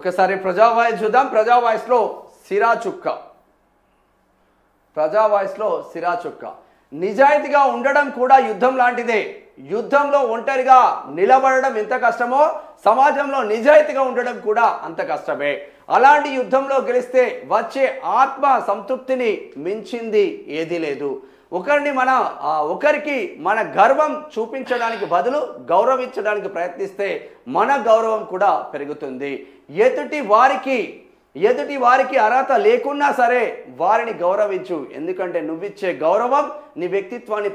ఒకసారి ప్రజా వాయిస్ చూద్దాం. ప్రజా వాయిస్లో సిరా చుక్క. ప్రజా వాయిస్లో సిరా చుక్క. నిజాయితీగా ఉండడం కూడా యుద్ధం లాంటిదే. యుద్ధంలో ఒంటరిగా నిలబడడం ఎంత కష్టమో సమాజంలో నిజాయితీగా ఉండడం కూడా అంత కష్టమే. అలాంటి యుద్ధంలో గెలిస్తే వచ్చే ఆత్మ సంతృప్తిని మించింది ఏదీ లేదు. ఒకరికి మన గర్వం చూపించడానికి బదులు గౌరవించడానికి ప్రయత్నిస్తే మన గౌరవం కూడా పెరుగుతుంది. ఎదుటి వారికి అర్హత లేకున్నా సరే వారిని గౌరవించు. ఎందుకంటే నువ్విచ్చే గౌరవం నీ వ్యక్తిత్వాన్ని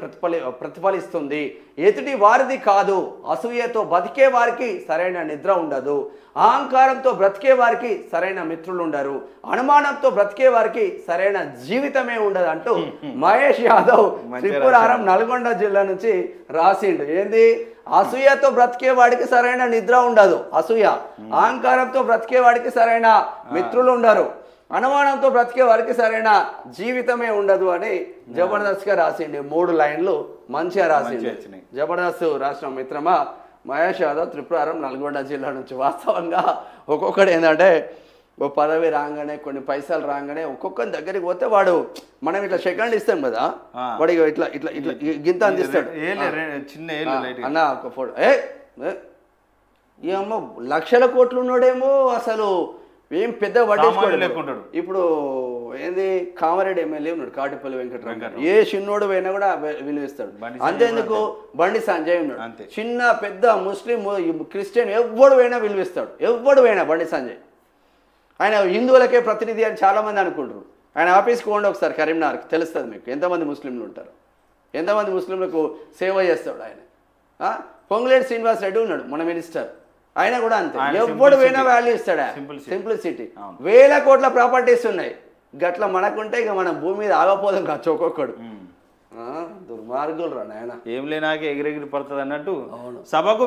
ప్రతిఫలిస్తుంది. ఎదుటి వారిది కాదు. అసూయతో బతికే వారికి సరైన నిద్ర ఉండదు. అహంకారంతో బ్రతికే వారికి సరైన మిత్రులు ఉండరు. అనుమానంతో బ్రతికే వారికి సరైన జీవితమే ఉండదు అంటూ మహేష్ యాదవ్ త్రిపురారం నల్గొండ జిల్లా నుంచి రాసిండు. ఏంది? అసూయతో బ్రతికే వాడికి సరైన నిద్ర ఉండదు, అసూయ. అహంకారంతో బ్రతికే వాడికి సరైన మిత్రులు ఉండరు. అనుమానంతో బ్రతికే వారికి సరైన జీవితమే ఉండదు అని జబర్దస్త్ గా రాసిండి. 3 లైన్లు మంచిగా రాసింది. జబర్దస్త్ రాసిన మిత్రమా మహేష్ యాదవ్ త్రిపురారం నల్గొండ జిల్లా నుంచి. వాస్తవంగా ఒక్కొక్కడు ఏంటంటే ఓ పదవి రాగానే కొన్ని పైసలు రాగానే ఒక్కొక్కరి దగ్గరికి పోతే వాడు మనం ఇట్లా సెకండ్ ఇస్తాం కదా, వాడు ఇట్లా ఇట్లా ఇట్లా గింత అందిస్తాడు. అన్న ఒక ఫోటో ఏమో లక్షల కోట్లు ఉన్నాడేమో, అసలు ఏం పెద్ద పట్టించుకోడు. ఇప్పుడు ఏంది కామారెడ్డి ఎమ్మెల్యే ఉన్నాడు కాటిపల్లి వెంకటరావు, ఏ చిన్నోడు పోయినా కూడా విలువిస్తాడు. అంతేందుకు బండి సంజయ్ ఉన్నాడు, చిన్న పెద్ద ముస్లిం క్రిస్టియన్ ఎవడు పోయినా విలువిస్తాడు. ఎవడు పోయినా బండి సంజయ్. ఆయన హిందువులకే ప్రతినిధి అని చాలామంది అనుకుంటారు. ఆయన ఆఫీస్కి పోండి ఒకసారి కరీంనగర్కి, తెలుస్తుంది మీకు ఎంతమంది ముస్లింలు ఉంటారు, ఎంతమంది ముస్లింలకు సేవ చేస్తాడు ఆయన. పొంగులేటి శ్రీనివాస్ రెడ్డి ఉన్నాడు మన మినిస్టర్, ఆయన కూడా అంతే. ఎవడు పోయినా వాల్యూ ఇస్తాడు. సింప్లిసిటీ. 1000 కోట్ల ప్రాపర్టీస్ ఉన్నాయి. గట్ల మనకుంటే ఇక మన భూమి మీద ఆగపోదాం కావచ్చు ఒక్కొక్కడు. దుర్మార్గులు రా నాయన. ఏం లేనాకే ఎగిరెగిరి పడుతుంది అన్నట్టు సభకు